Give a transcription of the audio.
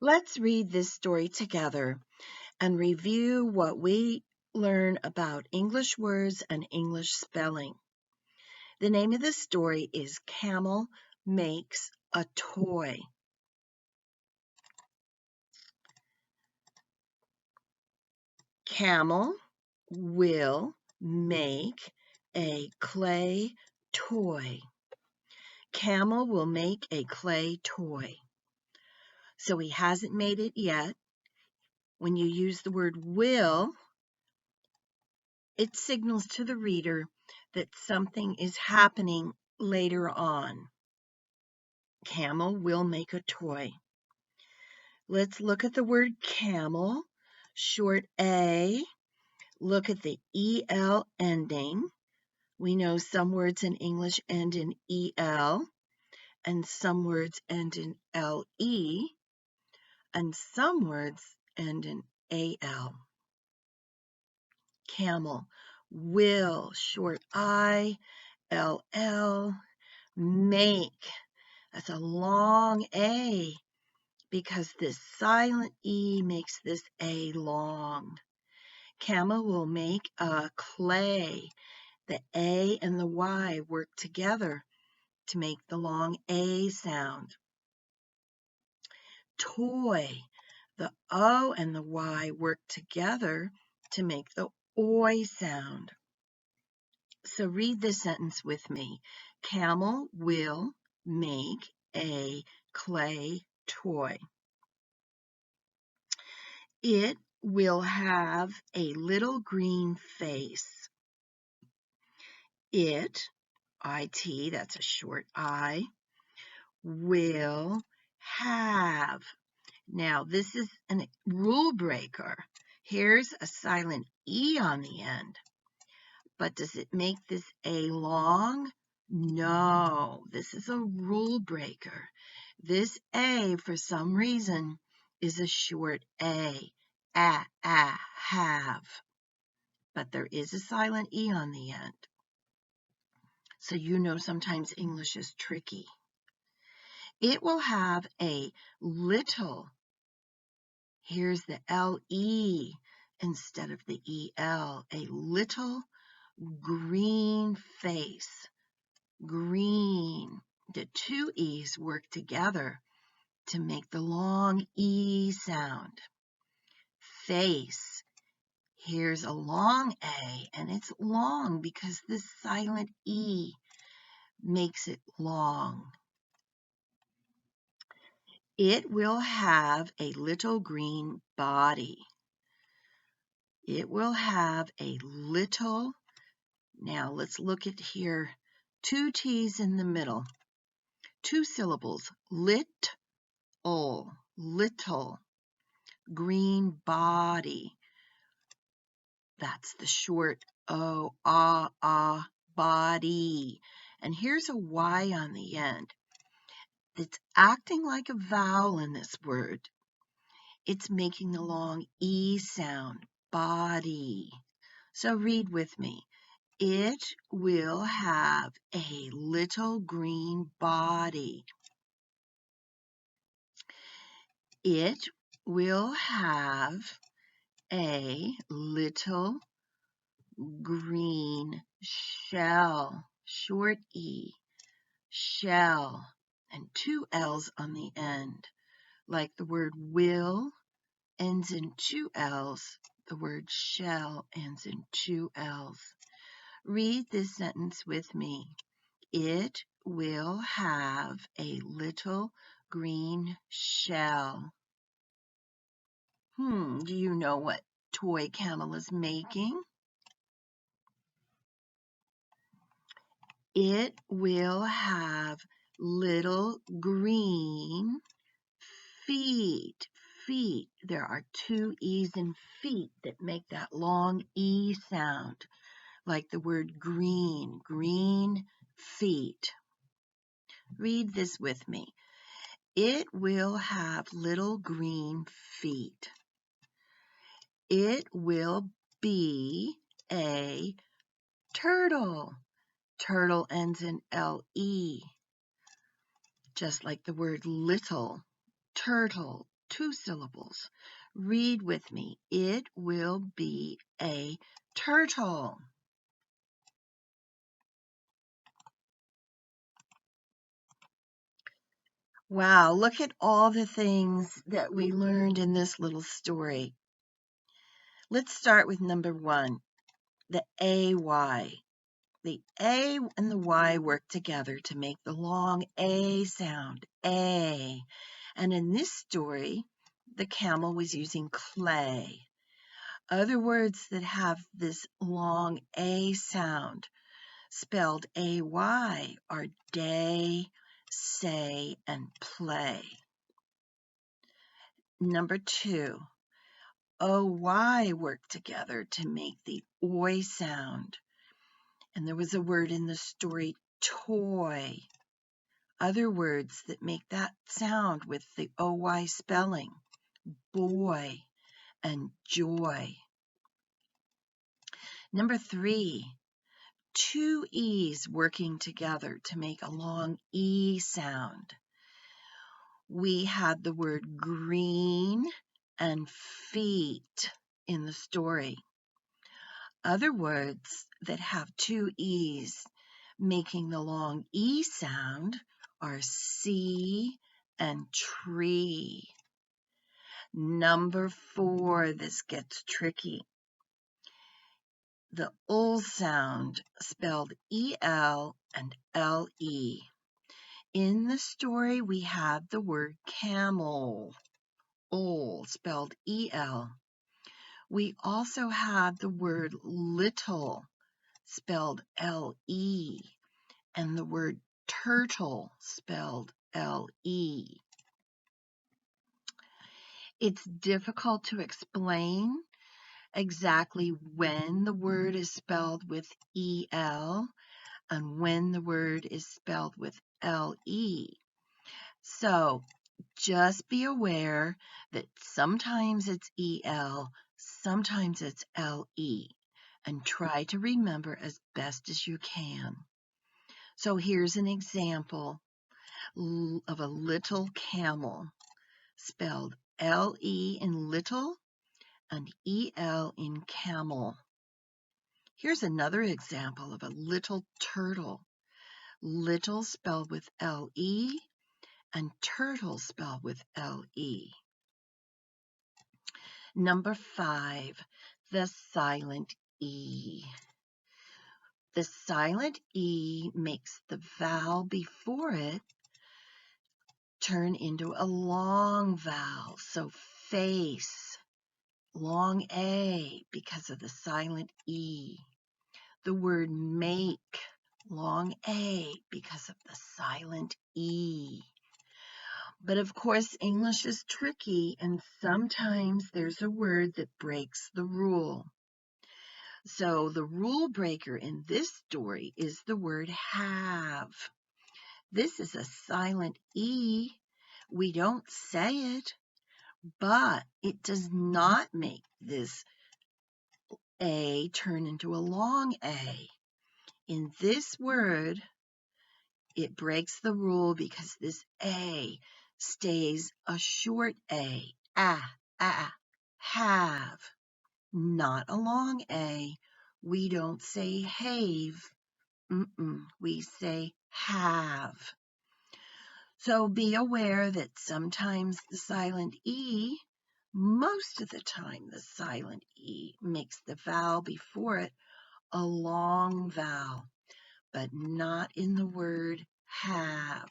Let's read this story together and review what we learn about English words and English spelling. The name of the story is Camel Makes a Toy. Camel will make a clay toy. Camel will make a clay toy. So he hasn't made it yet. When you use the word will, it signals to the reader that something is happening later on. Camel will make a toy. Let's look at the word camel, short A. Look at the EL ending. We know some words in English end in EL, and some words end in LE, and some words end in AL. Camel, will, short I, LL, make. That's a long A because this silent E makes this A long. Camel will make a clay. The A and the Y work together to make the long A sound. Toy. The O and the Y work together to make the OI sound. So read this sentence with me. Camel will make a clay toy. It will have a little green face. It, IT, that's a short I, will have. Now, this is a rule breaker. Here's a silent E on the end. But does it make this A long? No, this is a rule breaker. This A, for some reason, is a short A. Have. But there is a silent E on the end. So you know sometimes English is tricky. It will have a little. Here's the LE instead of the EL. A little green face. Green. The two E's work together to make the long E sound. Face. Here's a long A, and it's long because this silent E makes it long. It will have a little green body. It will have a little, now let's look at here, two T's in the middle, two syllables, little, green body. That's the short O, body. And here's a Y on the end. It's acting like a vowel in this word. It's making the long E sound, body. So read with me. It will have a little green body. It will have a little green shell, short E, shell, and two L's on the end. Like the word will ends in two L's, the word shell ends in two L's. Read this sentence with me. It will have a little green shell. Do you know what toy Camel is making? It will have little green feet. Feet. There are two E's in feet that make that long E sound, like the word green, green feet. Read this with me. It will have little green feet. It will be a turtle. Turtle ends in LE, just like the word little. Turtle, 2 syllables. Read with me. It will be a turtle. Wow, look at all the things that we learned in this little story. Let's start with number 1, the AY. The A and the Y work together to make the long A sound, A. And in this story, the camel was using clay. Other words that have this long A sound, spelled AY, are day, say, and play. Number 2, OY work together to make the OY sound. And there was a word in the story, toy. Other words that make that sound with the OY spelling, boy and joy. Number 3, 2 E's working together to make a long E sound. We had the word green and feet in the story. Other words that have 2 E's making the long E sound are sea and tree. Number 4, this gets tricky. The ul sound, spelled E-L and L-E. In the story, we had the word camel, ul, spelled E-L. We also had the word little, spelled L-E, and the word turtle, spelled L-E. It's difficult to explain exactly when the word is spelled with E-L and when the word is spelled with L-E. So just be aware that sometimes it's E-L, sometimes it's L-E, and try to remember as best as you can. So here's an example of a little camel, spelled L-E in little and E-L in camel. Here's another example of a little turtle, little spelled with L-E and turtle spelled with L-E. Number 5, the silent E. The silent E makes the vowel before it turn into a long vowel. So face, long A because of the silent E. The word make, long A because of the silent E. But of course, English is tricky, and sometimes there's a word that breaks the rule. So the rule breaker in this story is the word have. This is a silent E. We don't say it, but it does not make this A turn into a long A. In this word, it breaks the rule because this A stays a short A. Have. Not a long A. We don't say have. We say have. So be aware that sometimes the silent E, most of the time the silent E makes the vowel before it a long vowel, but not in the word have.